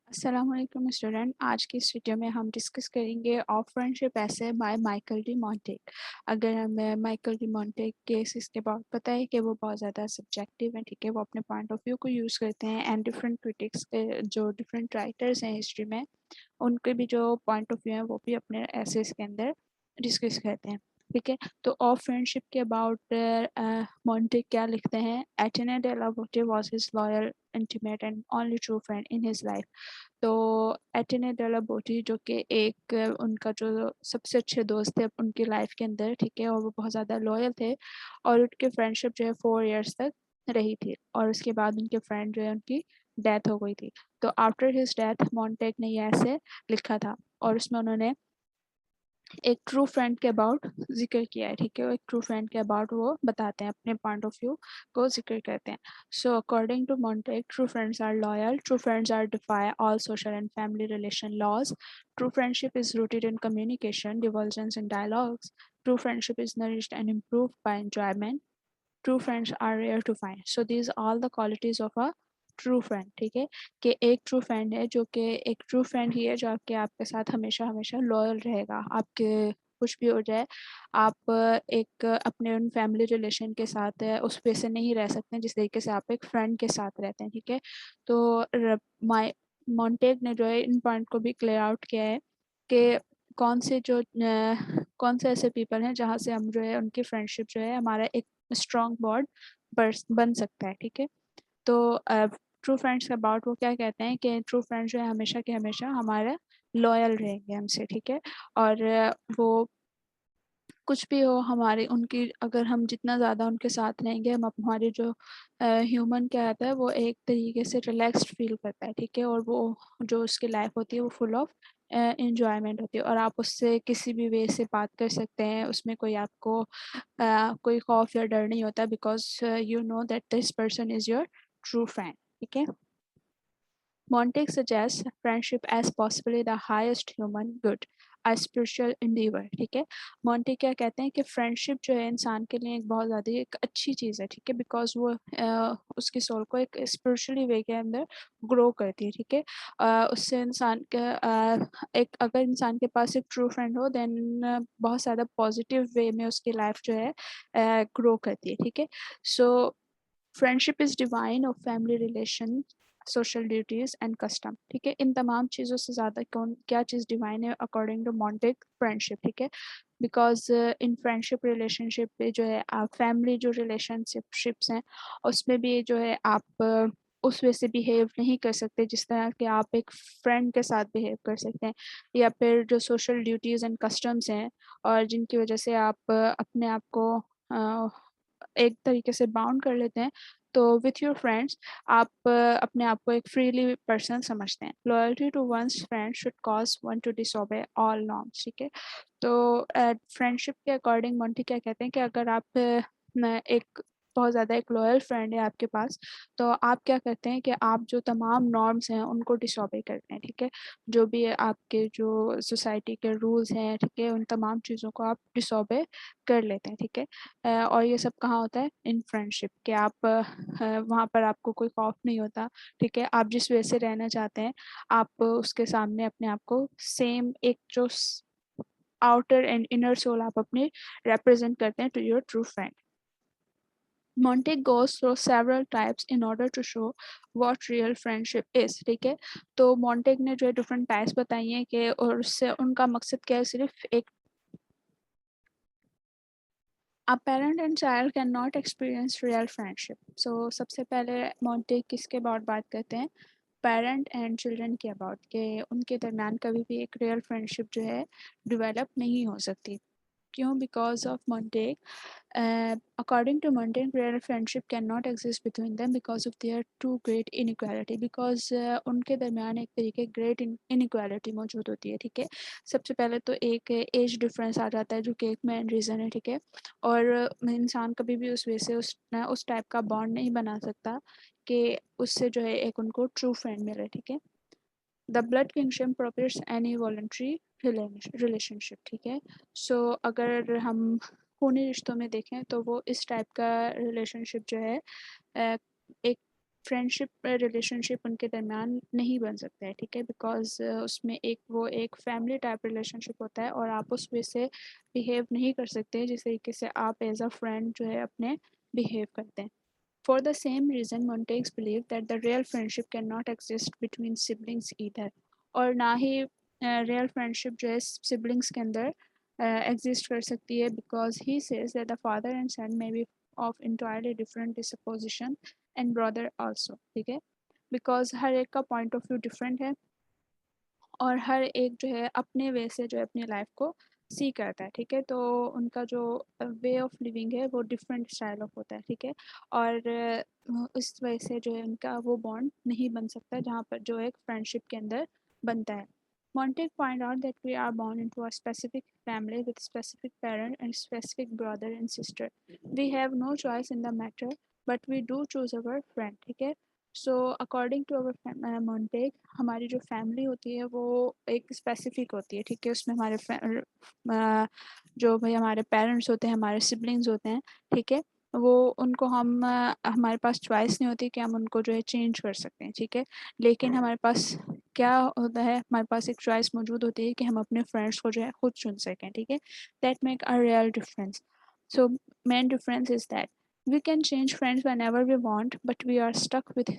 अस्सलामुअलैकुम स्टूडेंट। आज की इस वीडियो में हम डिस्कस करेंगे ऑफ फ्रेंडशिप ऐसे बाय माइकल डी मोंटेग। अगर हमें माइकल डी मोंटेग केस के बाद पता है कि वो बहुत ज़्यादा सब्जेक्टिव हैं, ठीक है, वो अपने पॉइंट ऑफ व्यू को यूज़ करते हैं एंड डिफरेंट क्रिटिक्स के जो डिफरेंट राइटर्स हैं हिस्ट्री में उनके भी जो पॉइंट ऑफ व्यू हैं वो भी अपने एसेस के अंदर डिस्कस करते हैं, ठीक है। तो ऑफ फ्रेंडशिप के अबाउट मोंटेग क्या लिखते हैं? एटेना डे ला बोटे was his loyal intimate and only true friend in his life. तो एटेने डेला बोटी जो कि एक उनका जो सबसे अच्छे दोस्त थे उनकी लाइफ के अंदर, ठीक है, और वो बहुत ज़्यादा लॉयल थे और उनके फ्रेंडशिप जो है 4 इयर्स तक रही थी और उसके बाद उनके फ्रेंड जो है उनकी डेथ हो गई थी। तो आफ्टर हिज डेथ मोंटेग ने ये ऐसे लिखा था और उसमें उन्होंने एक ट्रू फ्रेंड के अबाउट जिक्र किया है, ठीक है। एक ट्रू फ्रेंड के अबाउट वो बताते हैं, अपने पॉइंट ऑफ व्यू को जिक्र करते हैं। So according to Montaigne, true friends are loyal, true friends are defy all social and family relation laws, true friendship is rooted in communication divulgence in dialogues, true friendship is nourished and improved by enjoyment, true friends are rare to find. So these all the qualities of a true friend, ठीक है। कि एक true friend है जो कि एक true friend ही है जो आपके साथ हमेशा हमेशा लॉयल रहेगा, आपके कुछ भी हो जाए आप एक अपने उन फैमिली रिलेशन के साथ उस वे से नहीं रह सकते जिस तरीके से आप एक फ्रेंड के साथ रहते हैं, ठीक है। तो माई मोंटेग ने जो है इन पॉइंट को भी क्लियर आउट किया है कि कौन से ऐसे पीपल हैं जहाँ से हम जो है उनकी फ्रेंडशिप जो है हमारा एक स्ट्रॉन्ग बॉन्ड बन सकता है, ठीक है। तो ट्रू फ्रेंड्स के अबाउट वो क्या कहते हैं कि ट्रू फ्रेंड्स जो है हमेशा के हमेशा हमारे लॉयल रहेंगे हमसे, ठीक है। और वो कुछ भी हो हमारे उनकी अगर हम जितना ज़्यादा उनके साथ रहेंगे हम हमारी जो ह्यूमन क्या आता है वो एक तरीके से रिलैक्स्ड फील करता है, ठीक है। और वो जो उसकी लाइफ होती है वो फुल ऑफ इंजॉयमेंट होती है और आप उससे किसी भी वे से बात कर सकते हैं, उसमें कोई आपको कोई खौफ या डर नहीं होता because you know that this person is your true friend, ठीक है। Montag suggests friendship as possibly the highest human good, a spiritual endeavor, ठीक है। मोंटे क्या कहते हैं कि फ्रेंडशिप जो है इंसान के लिए एक बहुत ज़्यादा एक अच्छी चीज़ है, ठीक है, बिकॉज वो उसकी सोल को एक स्पिरिचुअली वे के अंदर ग्रो करती है, ठीक है। उससे इंसान का एक अगर इंसान के पास एक ट्रू फ्रेंड हो देन बहुत ज़्यादा पॉजिटिव वे में उसकी लाइफ जो है ग्रो करती है, ठीक है। So friendship is divine of family relation, social duties and custom, ठीक है। इन तमाम चीज़ों से ज़्यादा कौन क्या चीज़ डिवाइन है अकॉर्डिंग टू मोंटेग? फ्रेंडशिप, ठीक है। बिकॉज इन फ्रेंडशिप रिलेशनशिप पे जो है आप फैमिली जो रिलेशनशिप्स हैं उसमें भी जो है आप उस वे से बिहेव नहीं कर सकते जिस तरह के आप एक फ्रेंड के साथ बिहेव कर सकते हैं, या फिर जो सोशल ड्यूटीज़ एंड कस्टम्स हैं और जिनकी वजह से आप अपने आप को एक तरीके से बाउंड कर लेते हैं, तो विथ योर फ्रेंड्स आप अपने आप को एक फ्रीली पर्सन समझते हैं। Loyalty to one's friend should cause one to disobey all norms, ठीक है। तो फ्रेंडशिप के अकॉर्डिंग मोंटी क्या कहते हैं कि अगर आप एक बहुत ज़्यादा एक लॉयल फ्रेंड है आपके पास, तो आप क्या करते हैं कि आप जो तमाम नॉर्म्स हैं उनको डिसोबे करते हैं, ठीक है। जो भी आपके जो सोसाइटी के रूल्स हैं, ठीक है, उन तमाम चीज़ों को आप डिसोबे कर लेते हैं, ठीक है। और ये सब कहाँ होता है? इन फ्रेंडशिप के आप वहाँ पर आपको कोई खौफ नहीं होता, ठीक है। आप जिस वे से रहना चाहते हैं आप उसके सामने अपने आप को सेम एक जो आउटर एंड इनर सोल आप अपने represent करते हैं to your true friend. Montag goes through several types in order to show what real friendship is, ठीक है। तो मोंटेग ने जो है डिफरेंट टाइप्स बताई हैं कि और उससे उनका मकसद क्या है? सिर्फ एक A parent and child cannot experience real friendship. So सबसे पहले मोंटेग किसके अबाउट बात करते हैं? पेरेंट एंड चिल्ड्रन के अबाउट, के उनके दरमियान कभी भी एक रियल फ्रेंडशिप जो है डेवलप नहीं हो सकती। क्यों? Because of Montague, according to Montaigne, real friendship cannot exist between them because of their too great inequality. Because उनके दरमियान एक तरीके great inequality मौजूद होती है, ठीक है। सबसे पहले तो एक एज डिफरेंस आ जाता है जो कि एक मेन रीज़न है, ठीक है। और इंसान कभी भी उस वे से उस टाइप का बॉन्ड नहीं बना सकता कि उससे जो है एक उनको ट्रू फ्रेंड मिले, ठीक है। The blood kingship prohibits any voluntary relationship, ठीक है। सो अगर हम खूनी रिश्तों में देखें तो वो इस टाइप का रिलेशनशिप जो है एक फ्रेंडशिप रिलेशनशिप उनके दरमियान नहीं बन सकता है, ठीक है, बिकॉज उसमें एक फैमिली टाइप रिलेशनशिप होता है और आप उस वे से बिहेव नहीं कर सकते जिस तरीके से आप एज अ फ्रेंड जो है अपने बिहेव करते हैं. For the same reason, Montagues believed that the real friendship cannot exist between siblings either. और ना ही real friendship जो है siblings के अंदर exist कर सकती है, because he says that the father and son may be of entirely different disposition and brother also, ठीक है, because हर एक का point of view different है और हर एक जो है अपने वे से जो है अपनी लाइफ को सी करता है, ठीक है, तो उनका जो वे ऑफ लिविंग है वो डिफरेंट स्टाइल ऑफ होता है, ठीक है, और इस वजह से जो है उनका वो बॉन्ड नहीं बन सकता जहाँ पर जो एक फ्रेंडशिप के अंदर बनता है. Montague point out that we are born into a specific family with specific parent and specific brother and sister. We have no choice in the matter, but we do choose our friend, ठीक है. सो according to our मोन्टेग, हमारी जो family होती है वो एक specific होती है, ठीक है, उसमें जो भाई हमारे पेरेंट्स होते हैं, हमारे सिबलिंग्स होते हैं, ठीक है, वो उनको हम हमारे पास चॉइस नहीं होती कि हम उनको जो है चेंज कर सकते हैं, ठीक है, लेकिन हमारे पास क्या होता है, हमारे पास एक चॉइस मौजूद होती है कि हम अपने फ्रेंड्स को जो है खुद चुन सकें, ठीक है. That make a real difference. So main difference is that we can change friends whenever we want, but we are stuck with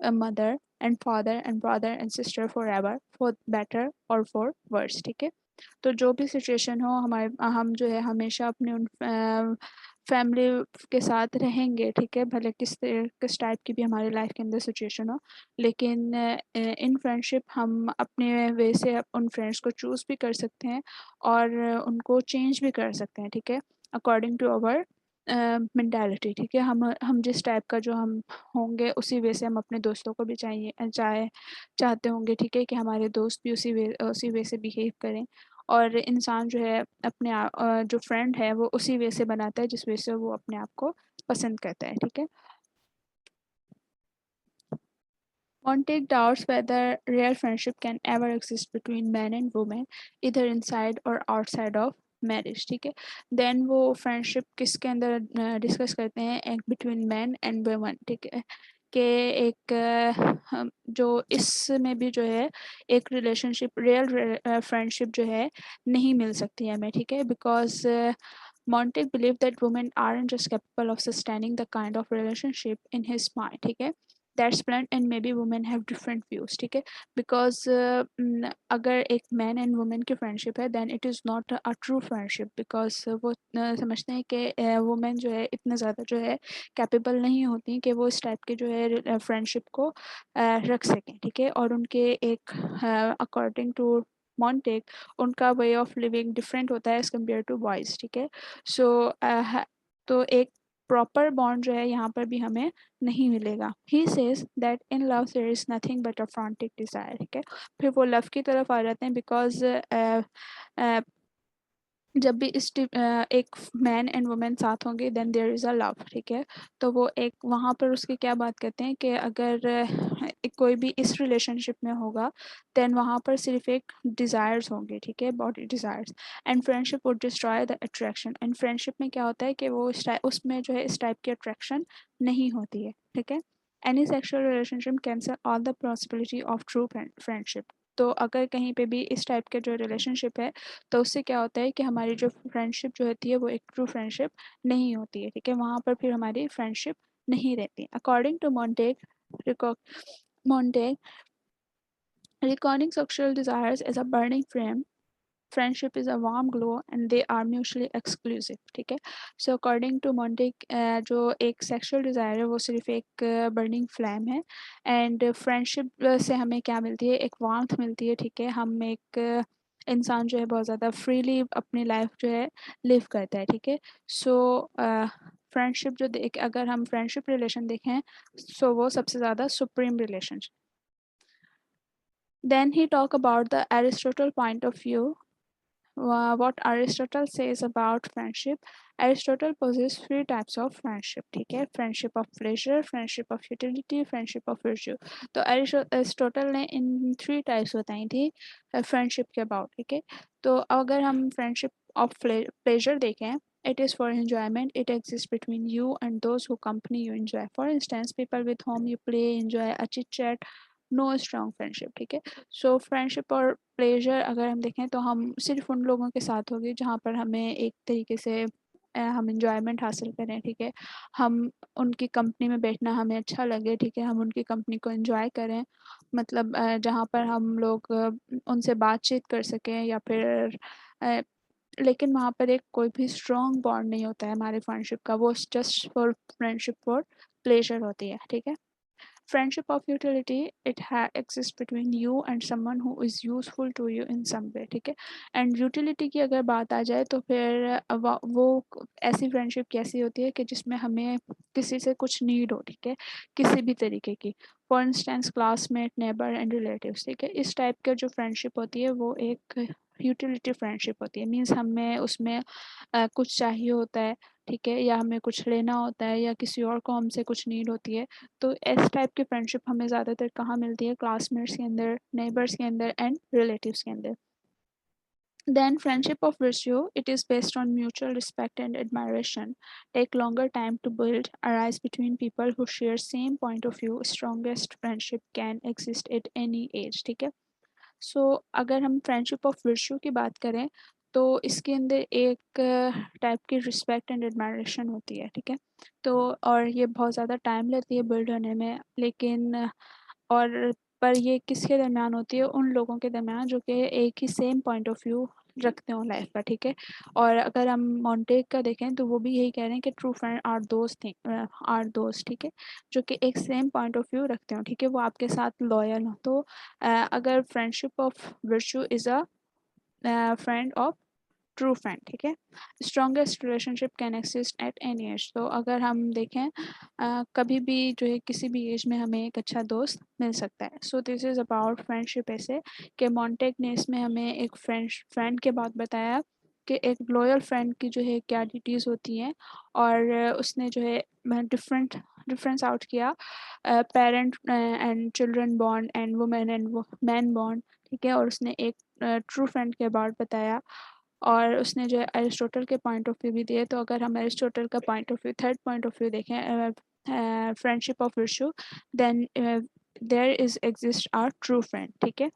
a mother and father and brother and sister forever, for better or for worse, ठीक है. तो जो भी situation हो हमारे हम जो है हमेशा अपने उन फैमिली के साथ रहेंगे, ठीक है, भले किस टाइप की भी हमारी लाइफ के अंदर सिचुएशन हो, लेकिन इन फ्रेंडशिप हम अपने वे से उन फ्रेंड्स को चूज़ भी कर सकते हैं और उनको चेंज भी कर सकते हैं, ठीक है, अकॉर्डिंग टू अवर मेंटालिटी, ठीक है, हम जिस टाइप का जो हम होंगे उसी वे से हम अपने दोस्तों को भी चाहते होंगे, ठीक है, कि हमारे दोस्त भी उसी वे से बिहेव करें, और इंसान जो है जो फ्रेंड है वो उसी वे से बनाता है जिस वे से वो अपने आप को पसंद करता है, ठीक है. Montague doubts whether real friendship can ever exist between man and woman, either inside or outside of marriage, ठीक है. देन वो फ्रेंडशिप किसके अंदर डिस्कस करते हैं, एक बिटवीन मैन एंड वुमन, ठीक है, कि एक जो इसमें भी जो है एक रिलेशनशिप रियल फ्रेंडशिप जो है नहीं मिल सकती है हमें, ठीक है, because Montague believed that women aren't just capable of sustaining the kind of relationship in his mind, ठीक है, that's blunt and maybe women have different views, ठीक है, because अगर एक man and woman की friendship है then it is not a true friendship, because वो समझते हैं कि women जो है इतना ज़्यादा जो है capable नहीं होती कि वो इस टाइप के जो है friendship को रख सकें, ठीक है, और उनके एक according to Montague उनका वे ऑफ लिविंग डिफरेंट होता है एज़ कम्पेयर टू बॉयज़, ठीक है. सो तो एक प्रॉपर बॉन्ड जो है यहाँ पर भी हमें नहीं मिलेगा. He says that in love there is nothing but a frantic desire, ठीक है. फिर वो लव की तरफ आ जाते हैं, बिकॉज जब भी एक मैन एंड वुमेन साथ होंगे then there is a love, ठीक है, तो वो एक वहाँ पर उसकी क्या बात करते हैं कि अगर कोई भी इस रिलेशनशिप में होगा देन वहाँ पर सिर्फ एक डिज़ायर्स होंगे, ठीक है, body desires, and friendship would destroy the attraction. And friendship में क्या होता है कि वो उसमें जो है इस टाइप की अट्रैक्शन नहीं होती है, ठीक है. Any sexual relationship cancel all the possibility of true friendship. तो अगर कहीं पे भी इस टाइप के जो रिलेशनशिप है तो उससे क्या होता है कि हमारी जो फ्रेंडशिप जो होती है वो एक ट्रू फ्रेंडशिप नहीं होती है, ठीक है, वहाँ पर फिर हमारी फ्रेंडशिप नहीं रहती. According to Montague, recording sexual desires as a burning flame, friendship is a warm glow and they are mutually exclusive, ठीक है. सो अकॉर्डिंग टू मोंटेक जो एक सेक्सुअल डिज़ायर है वो सिर्फ एक बर्निंग फ्लैम है, एंड फ्रेंडशिप से हमें क्या मिलती है, एक वार्मथ मिलती है, ठीक है, हम एक इंसान जो है बहुत ज़्यादा फ्रीली अपनी लाइफ जो है लिव करता है, ठीक है. सो फ्रेंडशिप अगर हम फ्रेंडशिप रिलेशन देखें सो वो सबसे ज़्यादा supreme relation. Then he talk about the Aristotle point of view. What Aristotle says about friendship. Aristotle possesses three types of friendship, ठीक है, friendship of pleasure, friendship of utility, friendship of virtue. तो Aristotle ने in three types बताई थी friendship के about, ठीक है. तो अगर हम फ्रेंडशिप ऑफ प्लेजर देखें It is for enjoyment. It exists between you and those who company you enjoy. For instance, people with whom you play, enjoy a chit chat, no strong friendship, ठीक है। So friendship और pleasure अगर हम देखें तो हम सिर्फ उन लोगों के साथ होगी जहाँ पर हमें एक तरीके से हम इंजॉयमेंट हासिल करें, ठीक है। हम उनकी कंपनी में बैठना हमें अच्छा लगे, ठीक है। हम उनकी कंपनी को एंजॉय करें, मतलब जहाँ पर हम लोग उनसे बातचीत कर सकें या फिर लेकिन वहाँ पर एक कोई भी स्ट्रॉन्ग बॉन्ड नहीं होता है हमारी फ्रेंडशिप का, वो just for friendship for pleasure होती है, ठीक है। Friendship of utility, it exists between you and someone who is useful to you in some way, ठीक है। एंड यूटिलिटी की अगर बात आ जाए तो फिर वो ऐसी फ्रेंडशिप कैसी होती है कि जिसमें हमें किसी से कुछ नीड हो, ठीक है, किसी भी तरीके की। For instance classmate, neighbour and relatives, ठीक है। इस टाइप का जो फ्रेंडशिप होती है वो एक यूटिलिटी फ्रेंडशिप होती है। मीन्स हमें उसमें कुछ चाहिए होता है, ठीक है, या हमें कुछ लेना होता है या किसी और को हमसे कुछ नीड होती है। तो इस टाइप की फ्रेंडशिप हमें ज़्यादातर कहाँ मिलती है? क्लासमेट्स के अंदर, नेबर्स के अंदर एंड रिलेटिव्स के अंदर। Then friendship of virtue, it is based on mutual respect and admiration, take longer time to build, arise between people who share same point of view, strongest friendship can exist at any age, ठीक है। सो अगर हम friendship of virtue की बात करें तो इसके अंदर एक टाइप की रिस्पेक्ट एंड एडमायरेशन होती है, ठीक है। तो और ये बहुत ज़्यादा टाइम लेती है बिल्ड होने में, लेकिन और पर ये किसके दरमियान होती है? उन लोगों के दरमियान जो कि एक ही सेम पॉइंट ऑफ व्यू रखते हो लाइफ का, ठीक है। और अगर हम मॉन्टेग का देखें तो वो भी यही कह रहे हैं कि ट्रू फ्रेंड आर दोस्त थिंग आर दोस्त, ठीक है, जो कि एक सेम पॉइंट ऑफ व्यू रखते हो, ठीक है, वो आपके साथ लॉयल हो। तो अगर friendship of virtue is a friend of true friend, ठीक है। Strongest relationship can exist at any as. तो अगर हम देखें कभी भी जो है किसी भी एज में हमें एक अच्छा दोस्त मिल सकता है। So this is about friendship. ऐसे कि मॉन्टेग ने इसमें हमें एक फ्रेंड के बाद बताया कि एक लॉयल फ्रेंड की जो है क्या ड्यूटीज़ होती हैं, और उसने जो है डिफरेंट डिफरेंस आउट किया parent and children bond and women and man bond, ठीक है। और उसने एक ट्रू फ्रेंड के अबाउट बताया, और उसने जो है अरिस्टोटल के पॉइंट ऑफ व्यू भी दिए। तो अगर हम अरिस्टोटल का point of view, third point of view देखें friendship of virtue, then there is exist are true friend, ठीक है।